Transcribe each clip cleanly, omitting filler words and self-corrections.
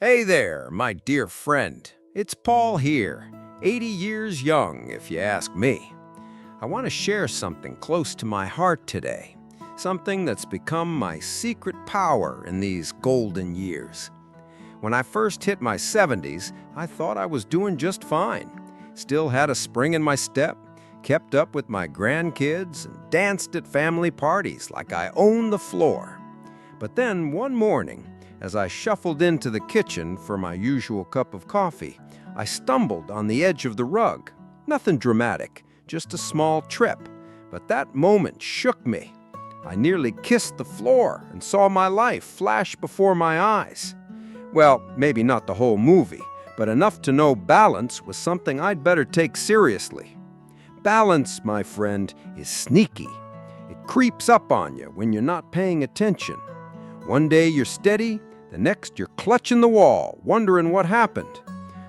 Hey there, my dear friend. It's Paul here, 80 years young, if you ask me. I want to share something close to my heart today, something that's become my secret power in these golden years. When I first hit my 70s, I thought I was doing just fine. Still had a spring in my step, kept up with my grandkids, and danced at family parties like I owned the floor. But then one morning, as I shuffled into the kitchen for my usual cup of coffee, I stumbled on the edge of the rug. Nothing dramatic, just a small trip. But that moment shook me. I nearly kissed the floor and saw my life flash before my eyes. Well, maybe not the whole movie, but enough to know balance was something I'd better take seriously. Balance, my friend, is sneaky. It creeps up on you when you're not paying attention. One day you're steady, the next you're clutching the wall, wondering what happened.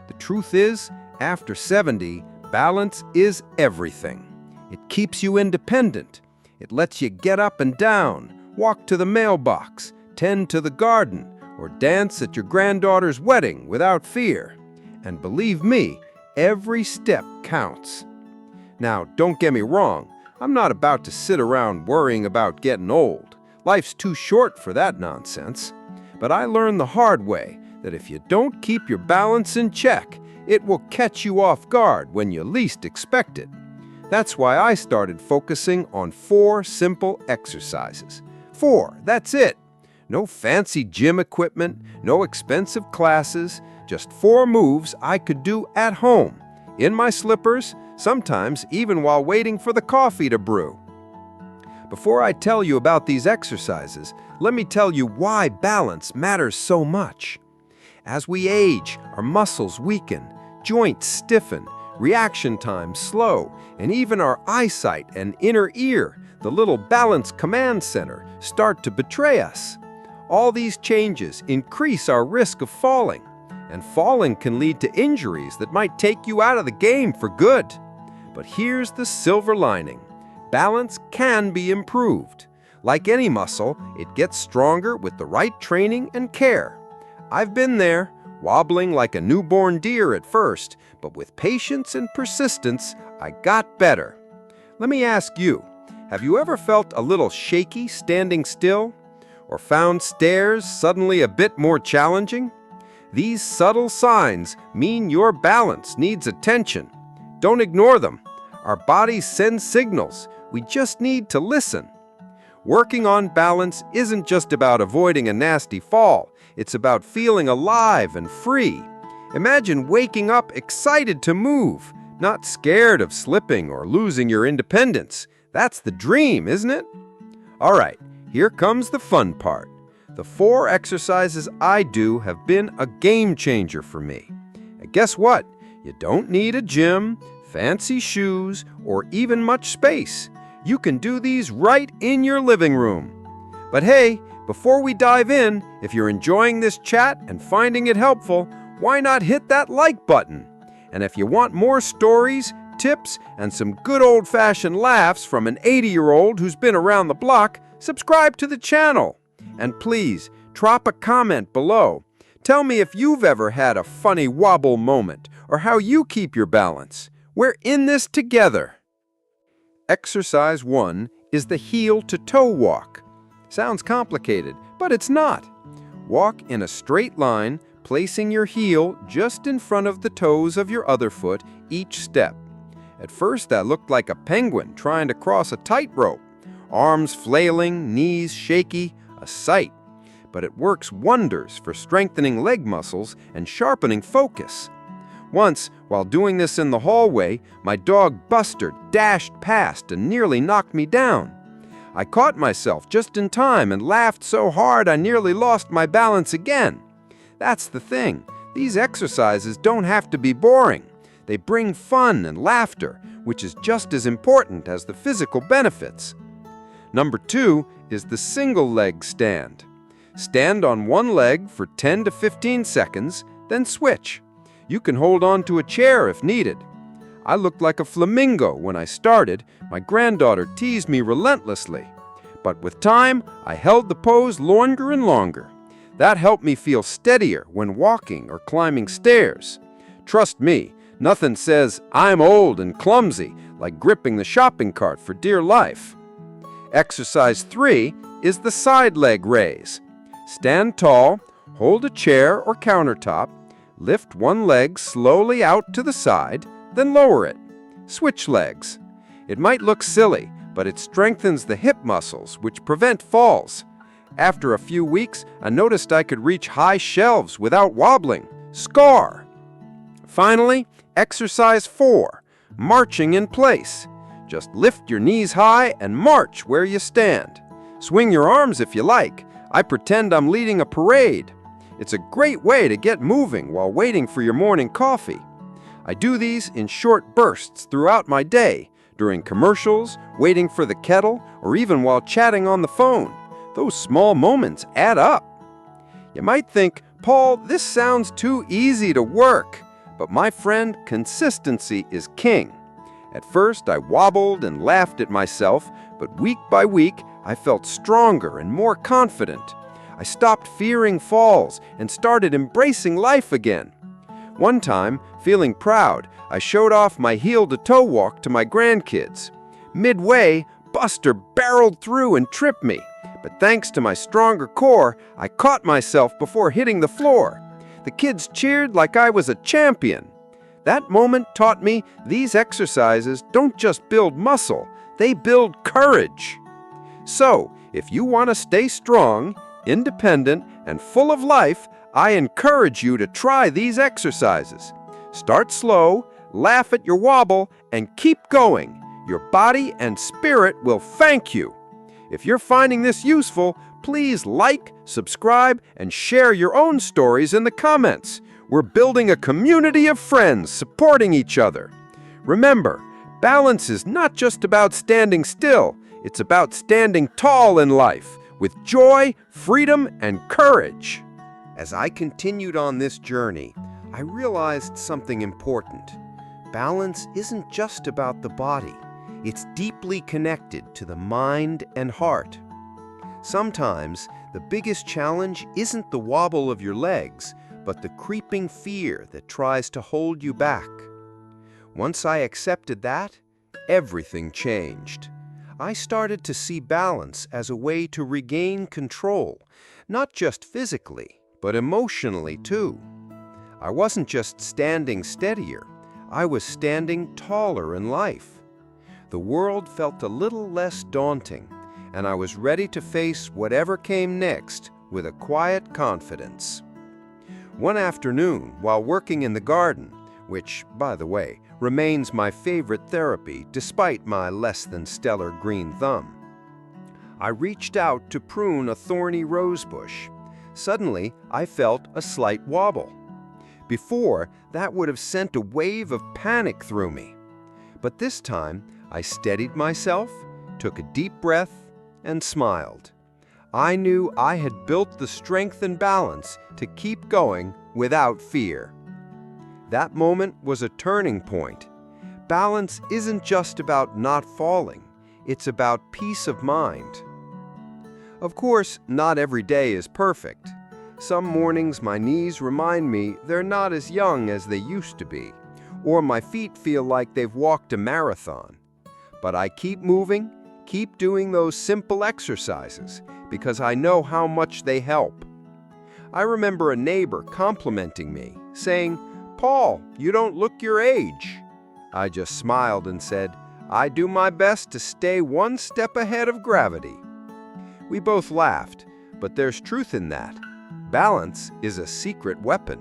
The truth is, after 70, balance is everything. It keeps you independent. It lets you get up and down, walk to the mailbox, tend to the garden, or dance at your granddaughter's wedding without fear. And believe me, every step counts. Now, don't get me wrong, I'm not about to sit around worrying about getting old. Life's too short for that nonsense. But I learned the hard way that if you don't keep your balance in check, it will catch you off guard when you least expect it. That's why I started focusing on 4 simple exercises. 4, that's it. No fancy gym equipment, no expensive classes, just 4 moves I could do at home, in my slippers, sometimes even while waiting for the coffee to brew. Before I tell you about these exercises, let me tell you why balance matters so much. As we age, our muscles weaken, joints stiffen, reaction times slow, and even our eyesight and inner ear, the little balance command center, start to betray us. All these changes increase our risk of falling, and falling can lead to injuries that might take you out of the game for good. But here's the silver lining. Balance can be improved. Like any muscle, it gets stronger with the right training and care. I've been there, wobbling like a newborn deer at first, but with patience and persistence, I got better. Let me ask you, have you ever felt a little shaky standing still? Or found stairs suddenly a bit more challenging? These subtle signs mean your balance needs attention. Don't ignore them. Our bodies send signals. We just need to listen. Working on balance isn't just about avoiding a nasty fall. It's about feeling alive and free. Imagine waking up excited to move, not scared of slipping or losing your independence. That's the dream, isn't it? All right, here comes the fun part. The 4 exercises I do have been a game changer for me. And guess what? You don't need a gym, fancy shoes, or even much space. You can do these right in your living room. But hey, before we dive in, if you're enjoying this chat and finding it helpful, why not hit that like button? And if you want more stories, tips, and some good old-fashioned laughs from an 80-year-old who's been around the block, subscribe to the channel. And please, drop a comment below. Tell me if you've ever had a funny wobble moment or how you keep your balance. We're in this together. Exercise 1 is the heel-to-toe walk. Sounds complicated, but it's not. Walk in a straight line, placing your heel just in front of the toes of your other foot each step. At first, that looked like a penguin trying to cross a tightrope. Arms flailing, knees shaky, a sight. But it works wonders for strengthening leg muscles and sharpening focus. Once, while doing this in the hallway, my dog Buster dashed past and nearly knocked me down. I caught myself just in time and laughed so hard I nearly lost my balance again. That's the thing. These exercises don't have to be boring. They bring fun and laughter, which is just as important as the physical benefits. Number 2 is the single leg stand. Stand on one leg for 10 to 15 seconds, then switch. You can hold on to a chair if needed. I looked like a flamingo when I started. My granddaughter teased me relentlessly. But with time, I held the pose longer and longer. That helped me feel steadier when walking or climbing stairs. Trust me, nothing says I'm old and clumsy like gripping the shopping cart for dear life. Exercise 3 is the side leg raise. Stand tall, hold a chair or countertop, lift one leg slowly out to the side, then lower it. Switch legs. It might look silly, but it strengthens the hip muscles, which prevent falls. After a few weeks, I noticed I could reach high shelves without wobbling. Scar! Finally, exercise 4, marching in place. Just lift your knees high and march where you stand. Swing your arms if you like. I pretend I'm leading a parade. It's a great way to get moving while waiting for your morning coffee. I do these in short bursts throughout my day, during commercials, waiting for the kettle, or even while chatting on the phone. Those small moments add up. You might think, Paul, this sounds too easy to work. But my friend, consistency is king. At first, I wobbled and laughed at myself, but week by week, I felt stronger and more confident. I stopped fearing falls and started embracing life again. One time, feeling proud, I showed off my heel-to-toe walk to my grandkids. Midway, Buster barreled through and tripped me, but thanks to my stronger core, I caught myself before hitting the floor. The kids cheered like I was a champion. That moment taught me these exercises don't just build muscle, they build courage. So, if you want to stay strong, independent, and full of life, I encourage you to try these exercises. Start slow, laugh at your wobble, and keep going. Your body and spirit will thank you. If you're finding this useful, please like, subscribe, and share your own stories in the comments. We're building a community of friends supporting each other. Remember, balance is not just about standing still. It's about standing tall in life, with joy, freedom, and courage. As I continued on this journey, I realized something important. Balance isn't just about the body. It's deeply connected to the mind and heart. Sometimes, the biggest challenge isn't the wobble of your legs, but the creeping fear that tries to hold you back. Once I accepted that, everything changed. I started to see balance as a way to regain control, not just physically, but emotionally too. I wasn't just standing steadier, I was standing taller in life. The world felt a little less daunting, and I was ready to face whatever came next with a quiet confidence. One afternoon, while working in the garden, which, by the way, remains my favorite therapy despite my less than stellar green thumb, I reached out to prune a thorny rosebush. Suddenly, I felt a slight wobble. Before, that would have sent a wave of panic through me. But this time, I steadied myself, took a deep breath, and smiled. I knew I had built the strength and balance to keep going without fear. That moment was a turning point. Balance isn't just about not falling, it's about peace of mind. Of course, not every day is perfect. Some mornings my knees remind me they're not as young as they used to be, or my feet feel like they've walked a marathon. But I keep moving, keep doing those simple exercises, because I know how much they help. I remember a neighbor complimenting me, saying, "Paul, you don't look your age." I just smiled and said, "I do my best to stay one step ahead of gravity." We both laughed, but there's truth in that. Balance is a secret weapon.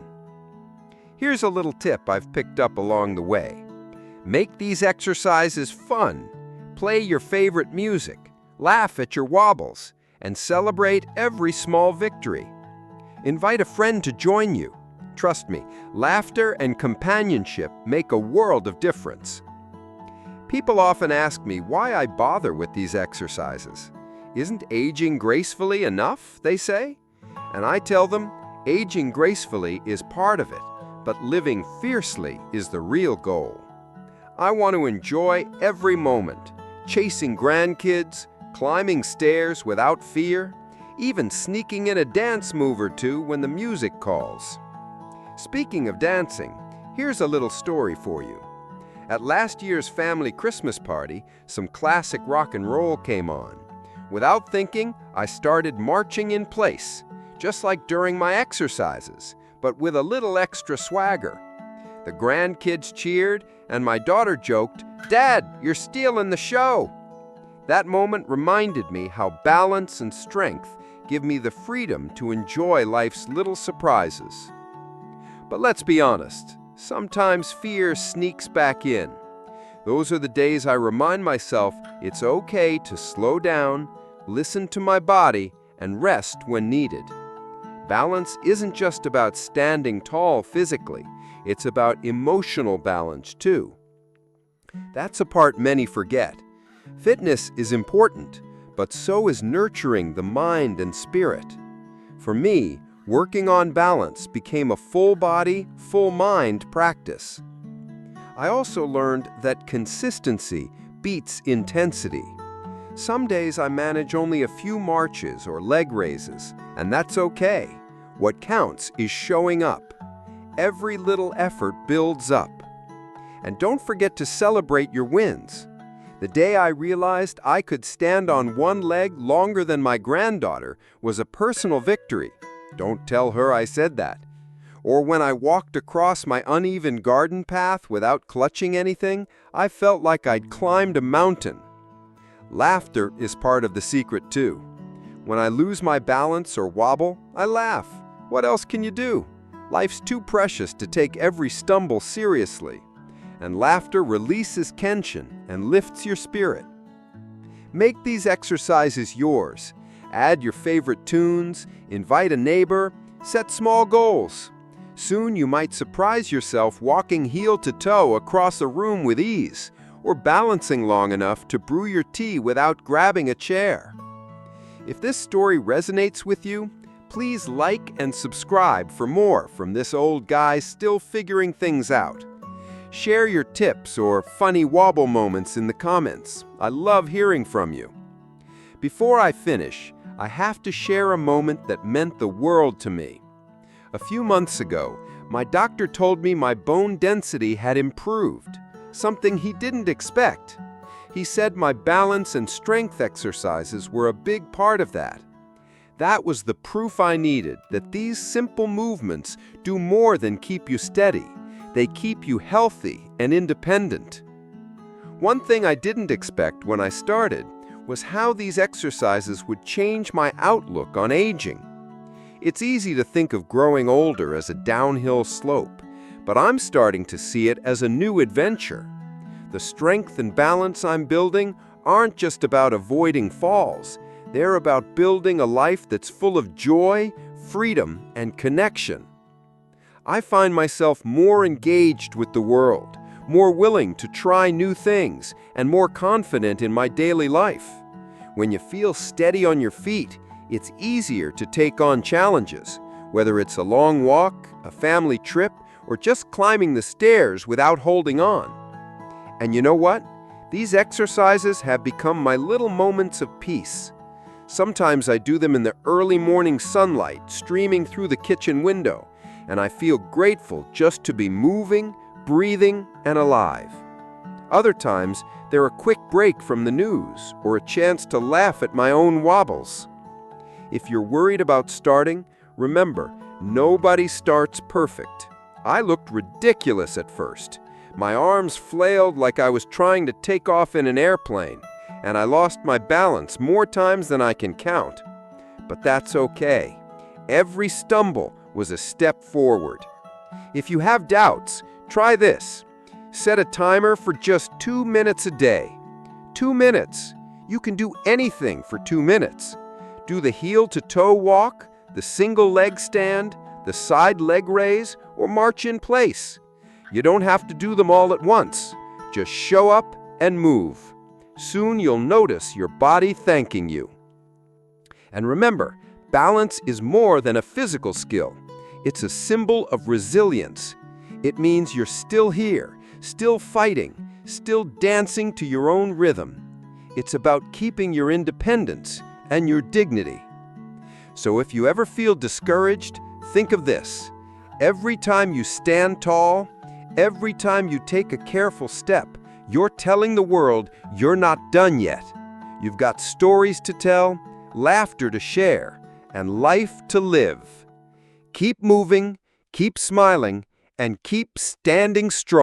Here's a little tip I've picked up along the way. Make these exercises fun. Play your favorite music, laugh at your wobbles, and celebrate every small victory. Invite a friend to join you. Trust me, laughter and companionship make a world of difference. People often ask me why I bother with these exercises. Isn't aging gracefully enough, they say? And I tell them, aging gracefully is part of it, but living fiercely is the real goal. I want to enjoy every moment, chasing grandkids, climbing stairs without fear, even sneaking in a dance move or two when the music calls. Speaking of dancing, here's a little story for you. At last year's family Christmas party, some classic rock and roll came on. Without thinking, I started marching in place, just like during my exercises, but with a little extra swagger. The grandkids cheered, and my daughter joked, "Dad, you're stealing the show." That moment reminded me how balance and strength give me the freedom to enjoy life's little surprises. But let's be honest, sometimes fear sneaks back in. Those are the days I remind myself it's okay to slow down, listen to my body, and rest when needed. Balance isn't just about standing tall physically, it's about emotional balance too. That's a part many forget. Fitness is important, but so is nurturing the mind and spirit. For me, working on balance became a full body, full mind practice. I also learned that consistency beats intensity. Some days I manage only a few marches or leg raises, and that's okay. What counts is showing up. Every little effort builds up. And don't forget to celebrate your wins. The day I realized I could stand on one leg longer than my granddaughter was a personal victory. Don't tell her I said that. Or when I walked across my uneven garden path without clutching anything, I felt like I'd climbed a mountain. Laughter is part of the secret too. When I lose my balance or wobble, I laugh. What else can you do? Life's too precious to take every stumble seriously. And laughter releases tension and lifts your spirit. Make these exercises yours. Add your favorite tunes, invite a neighbor, set small goals. Soon you might surprise yourself walking heel to toe across a room with ease, or balancing long enough to brew your tea without grabbing a chair. If this story resonates with you, please like and subscribe for more from this old guy still figuring things out. Share your tips or funny wobble moments in the comments. I love hearing from you. Before I finish, I have to share a moment that meant the world to me. A few months ago, my doctor told me my bone density had improved, something he didn't expect. He said my balance and strength exercises were a big part of that. That was the proof I needed that these simple movements do more than keep you steady. They keep you healthy and independent. One thing I didn't expect when I started was how these exercises would change my outlook on aging. It's easy to think of growing older as a downhill slope, but I'm starting to see it as a new adventure. The strength and balance I'm building aren't just about avoiding falls. They're about building a life that's full of joy, freedom, and connection. I find myself more engaged with the world, more willing to try new things, and more confident in my daily life. When you feel steady on your feet, it's easier to take on challenges, whether it's a long walk, a family trip, or just climbing the stairs without holding on. And you know what? These exercises have become my little moments of peace. Sometimes I do them in the early morning sunlight streaming through the kitchen window, and I feel grateful just to be moving, breathing, and alive. Other times, they're a quick break from the news or a chance to laugh at my own wobbles. If you're worried about starting, remember, nobody starts perfect. I looked ridiculous at first. My arms flailed like I was trying to take off in an airplane, and I lost my balance more times than I can count. But that's okay. Every stumble was a step forward. If you have doubts, try this. Set a timer for just 2 minutes a day. 2 minutes. You can do anything for 2 minutes. Do the heel-to-toe walk, the single leg stand, the side leg raise, or march in place. You don't have to do them all at once. Just show up and move. Soon you'll notice your body thanking you. And remember, balance is more than a physical skill. It's a symbol of resilience. It means you're still here, still fighting, still dancing to your own rhythm. It's about keeping your independence and your dignity. So if you ever feel discouraged, think of this. Every time you stand tall, every time you take a careful step, you're telling the world you're not done yet. You've got stories to tell, laughter to share, and life to live. Keep moving, keep smiling, and keep standing strong.